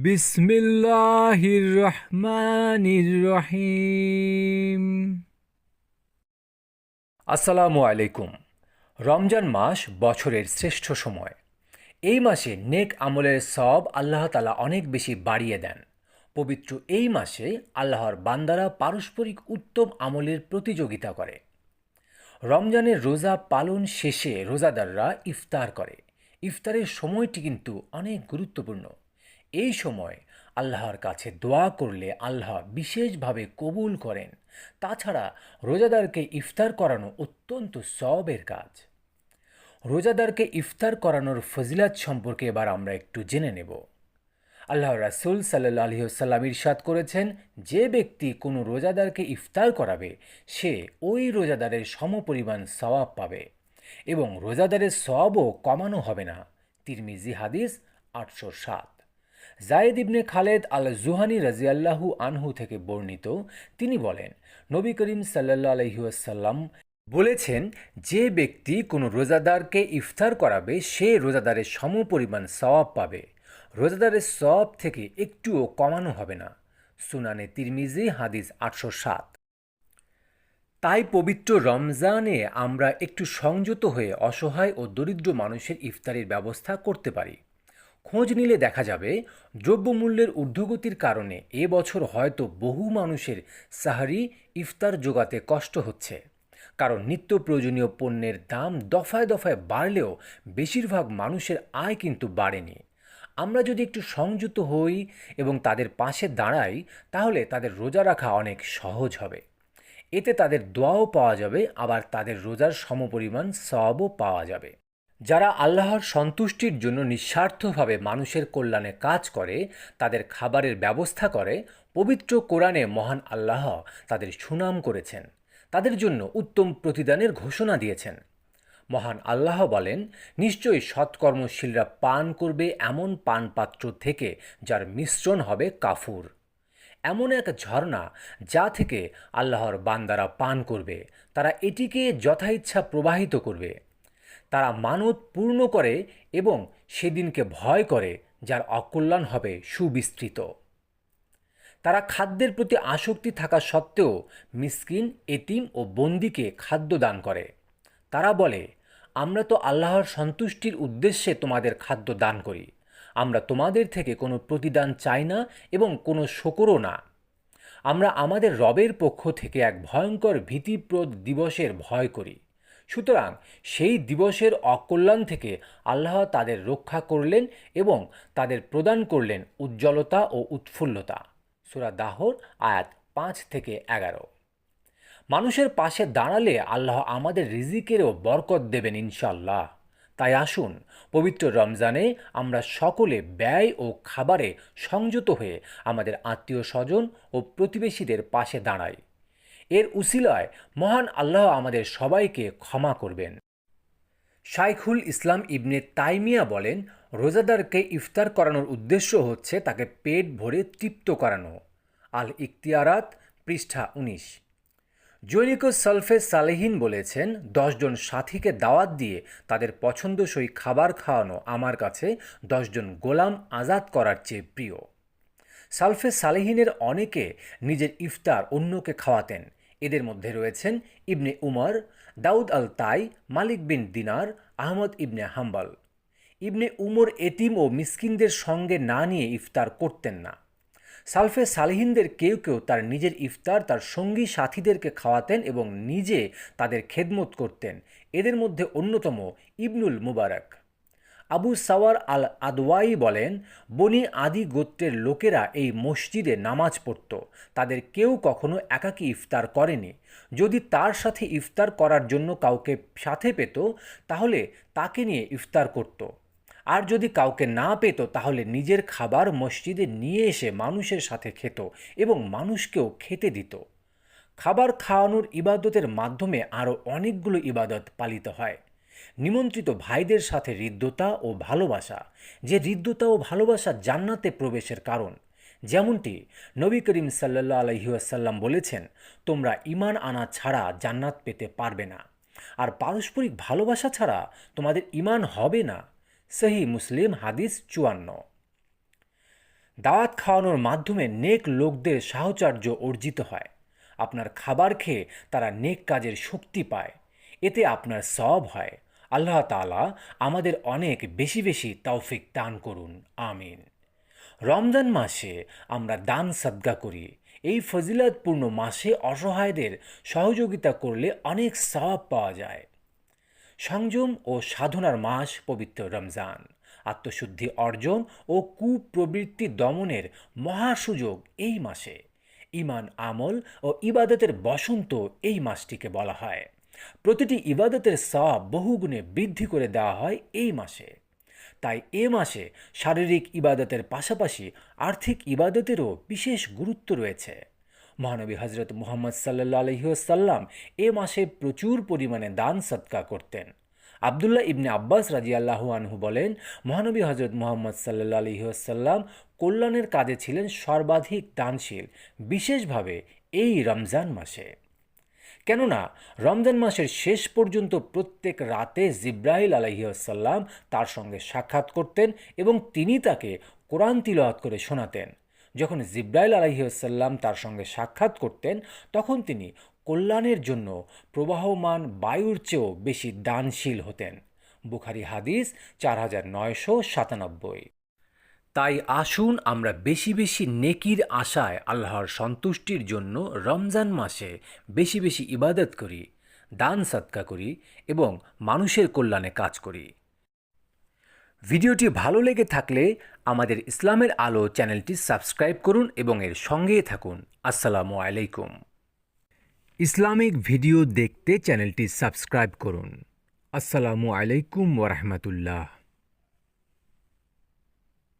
বিসমিল্লাহির রহমানির রহিম। আসসালামু আলাইকুম। রমজান মাস বছরের শ্রেষ্ঠ সময়। এই মাসে নেক আমলের সওয়াব আল্লাহ তাআলা অনেক বেশি বাড়িয়ে দেন। পবিত্র এই মাসে আল্লাহর বান্দারা পারস্পরিক উত্তম আমলের প্রতিযোগিতা করে। রমজানের রোজা পালন শেষে রোজাদাররা ইফতার করে। ইফতারের সময়টি কিন্তু অনেক গুরুত্বপূর্ণ। এই সময় আল্লাহর কাছে দোয়া করলে আল্লাহ বিশেষভাবে কবুল করেন। তাছাড়া রোজাদারকে ইফতার করানো অত্যন্ত সওয়াবের কাজ। রোজাদারকে ইফতার করানোর ফজিলাত সম্পর্কে এবার আমরা একটু জেনে নেব। আল্লাহ রাসূল সাল্লাল্লাহু আলাইহি ওয়াসাল্লাম ইরশাদ করেছেন, যে ব্যক্তি কোনো রোজাদারকে ইফতার করাবে সে ওই রোজাদারের সমপরিমাণ সওয়াব পাবে এবং রোজাদারের সওয়াবও কমানো হবে না। তিরমিজি হাদিস ৮০৭। জায়েদ ইবনে খালেদ আল জুহানি রাজিয়াল্লাহু আনহু থেকে বর্ণিত, তিনি বলেন, নবী করিম সাল্লাল্লাহু আলাইহি ওয়াসাল্লাম বলেছেন, যে ব্যক্তি কোনো রোজাদারকে ইফতার করাবে সে রোজাদারের সমপরিমাণ সওয়াব পাবে, রোজাদারের সওয়াব থেকে একটুও কমানো হবে না। সুনানে তিরমিজি হাদিস ৮০৭। তাই পবিত্র রমজানে আমরা একটু সংযত হয়ে অসহায় ও দরিদ্র মানুষের ইফতারির ব্যবস্থা করতে পারি। খোঁজ নিলে দেখা যাবে দ্রব্যমূল্যের ঊর্ধ্বগতির কারণে এবছর হয়তো বহু মানুষের সাহারি ইফতার জোগাতে কষ্ট হচ্ছে। কারণ নিত্য প্রয়োজনীয় পণ্যের দাম দফায় দফায় বাড়লেও বেশিরভাগ মানুষের আয় কিন্তু বাড়েনি। আমরা যদি একটু সংযত হই এবং তাদের পাশে দাঁড়াই, তাহলে তাদের রোজা রাখা অনেক সহজ হবে। এতে তাদের দোয়াও পাওয়া যাবে, আবার তাদের রোজার সমপরিমাণ সওয়াবও পাওয়া যাবে। যারা আল্লাহর সন্তুষ্টির জন্য নিঃস্বার্থভাবে মানুষের কল্যাণে কাজ করে, তাদের খাবারের ব্যবস্থা করে, পবিত্র কোরআনে মহান আল্লাহ তাদের সুনাম করেছেন, তাদের জন্য উত্তম প্রতিদানের ঘোষণা দিয়েছেন। মহান আল্লাহ বলেন, নিশ্চয়ই সৎকর্মশীলরা পান করবে এমন পানপাত্র থেকে যার মিশ্রণ হবে কাফুর, এমন এক ঝর্ণা যা থেকে আল্লাহর বান্দারা পান করবে, তারা এটিকে যথাইচ্ছা প্রবাহিত করবে। তারা মানত পূর্ণ করে এবং সেদিনকে ভয় করে যার অকল্যাণ হবে সুবিস্তৃত। তারা খাদ্যের প্রতি আসক্তি থাকা সত্ত্বেও মিসকিন, এতিম ও বন্দীকে খাদ্য দান করে। তারা বলে, আমরা তো আল্লাহর সন্তুষ্টির উদ্দেশ্যে তোমাদের খাদ্য দান করি, আমরা তোমাদের থেকে কোনো প্রতিদান চাই না এবং কোনো শকরও না। আমরা আমাদের রবের পক্ষ থেকে এক ভয়ঙ্কর ভীতিপ্রদ দিবসের ভয় করি। সুতরাং সেই দিবসের অকল্যাণ থেকে আল্লাহ তাদের রক্ষা করলেন এবং তাদের প্রদান করলেন উজ্জ্বলতা ও উৎফুল্লতা। সূরা দাহর আয়াত ৫-১১। মানুষের পাশে দাঁড়ালে আল্লাহ আমাদের রিজিকেরও বরকত দেবেন ইনশাল্লাহ। তাই আসুন পবিত্র রমজানে আমরা সকলে ব্যয় ও খাবারে সংযত হয়ে আমাদের আত্মীয় স্বজন ও প্রতিবেশীদের পাশে দাঁড়াই। এর উসিলায় মহান আল্লাহ আমাদের সবাইকে ক্ষমা করবেন। শাইখুল ইসলাম ইবনে তাইমিয়া বলেন, রোজাদারকে ইফতার করানোর উদ্দেশ্য হচ্ছে তাকে পেট ভরে তৃপ্ত করানো। আল ইখতিয়ারাত পৃষ্ঠা ১৯। জৈনিকুস সালফে সালেহিন বলেছেন, ১০ জন সাথীকে দাওয়াত দিয়ে তাদের পছন্দসই খাবার খাওয়ানো আমার কাছে ১০ জন গোলাম আজাদ করার চেয়ে প্রিয়। সালফে সালেহিনের অনেকে নিজের ইফতার অন্যকে খাওয়াতেন। এদের মধ্যে রয়েছেন ইবনে উমর, দাউদ আল তাই, মালিক বিন দিনার, আহমদ ইবনে হাম্বল। ইবনে উমর এতিম ও মিসকিনদের সঙ্গে না নিয়ে ইফতার করতেন না। সালফে সালেহিনদের কেউ কেউ তার নিজের ইফতার তার সঙ্গী সাথীদেরকে খাওয়াতেন এবং নিজে তাদের খেদমত করতেন। এদের মধ্যে অন্যতম ইবনুল মুবারক। আবু সাওয়ার আল আদওয়াই বলেন, বনি আদি গোত্রের লোকেরা এই মসজিদে নামাজ পড়ত। তাদের কেউ কখনো একাকী ইফতার করেনি। যদি তার সাথে ইফতার করার জন্য কাউকে সাথে পেত, তাহলে তাকে নিয়ে ইফতার করত। আর যদি কাউকে না পেত, তাহলে নিজের খাবার মসজিদে নিয়ে এসে মানুষের সাথে খেত এবং মানুষকেও খেতে দিত। খাবার খাওয়ানোর ইবাদতের মাধ্যমে আরও অনেকগুলো ইবাদত পালিত হয়। নিমন্ত্রিত ভাইদের সাথে হৃদ্যতা ও ভালোবাসা, যে হৃদ্যতা ও ভালোবাসা জান্নাতে প্রবেশের কারণ। যেমনটি নবী করিম সাল্লাল্লাহু আলাইহি ওয়াসাল্লাম বলেছেন, তোমরা ঈমান আনা ছাড়া জান্নাত পেতে পারবে না, আর পারস্পরিক ভালোবাসা ছাড়া তোমাদের ঈমান হবে না। সহিহ মুসলিম হাদিস ৫৪। দাওয়াত খাওয়ানোর মাধ্যমে নেক লোকদের সাহচর্য অর্জিত হয়। আপনার খাবার খেয়ে তারা নেক কাজের শক্তি পায়, এতে আপনার সওয়াব হয়। আল্লাহ তাআলা আমাদের অনেক বেশি বেশি তৌফিক দান করুন, আমিন। রমজান মাসে আমরা দান সাদকা করি। এই ফজিলতপূর্ণ মাসে অসহায়দের সহযোগিতা করলে অনেক সওয়াব পাওয়া যায়। সংযম ও সাধনার মাস পবিত্র রমজান। আত্মশুদ্ধি অর্জন ও কুপ্রবৃত্তি দমনের মহাসুযোগ এই মাসে। ঈমান, আমল ও ইবাদতের বসন্ত এই মাসটিকে বলা হয়। প্রতিটি ইবাদতের সওয়াব বহুগুণে বৃদ্ধি করে দেওয়া হয় এই মাসে। তাই এ মাসে শারীরিক ইবাদতের পাশাপাশি আর্থিক ইবাদতেরও বিশেষ গুরুত্ব রয়েছে। মহানবী হজরত মুহাম্মদ সাল্লাল্লাহু আলাইহি ওয়াসাল্লাম এ মাসে প্রচুর পরিমাণে দান সদকা করতেন। আবদুল্লাহ ইবনে আব্বাস রাদিয়াল্লাহু আনহু বলেন, মহানবী হজরত মুহাম্মদ সাল্লাল্লাহু আলাইহি ওয়াসাল্লাম কল্যাণের কাজে ছিলেন সর্বাধিক দানশীল, বিশেষভাবে এই রমজান মাসে। কেননা রমজান মাসের শেষ পর্যন্ত প্রত্যেক রাতে জিব্রাইল আলাইহিসসালাম তার সঙ্গে সাক্ষাৎ করতেন এবং তিনি তাকে কোরআন তিলাওয়াত করে শোনাতেন। যখন জিব্রাইল আলাইহিসসালাম তার সঙ্গে সাক্ষাৎ করতেন, তখন তিনি কল্যাণের জন্য প্রবাহমান বায়ুর চেয়েও বেশি দানশীল হতেন। বুখারী হাদিস 4997। তাই আসুন আমরা বেশি বেশি নেকির আশায় আল্লাহর সন্তুষ্টির জন্য রমজান মাসে বেশি বেশি ইবাদত করি, দান সদকা করি এবং মানুষের কল্যাণে কাজ করি। ভিডিওটি ভালো লেগে থাকলে আমাদের ইসলামের আলো চ্যানেলটি সাবস্ক্রাইব করুন এবং এর সঙ্গেই থাকুন। আসসালামু আলাইকুম। ইসলামিক ভিডিও দেখতে চ্যানেলটি সাবস্ক্রাইব করুন। আসসালামু আলাইকুম ওয়া রাহমাতুল্লাহ।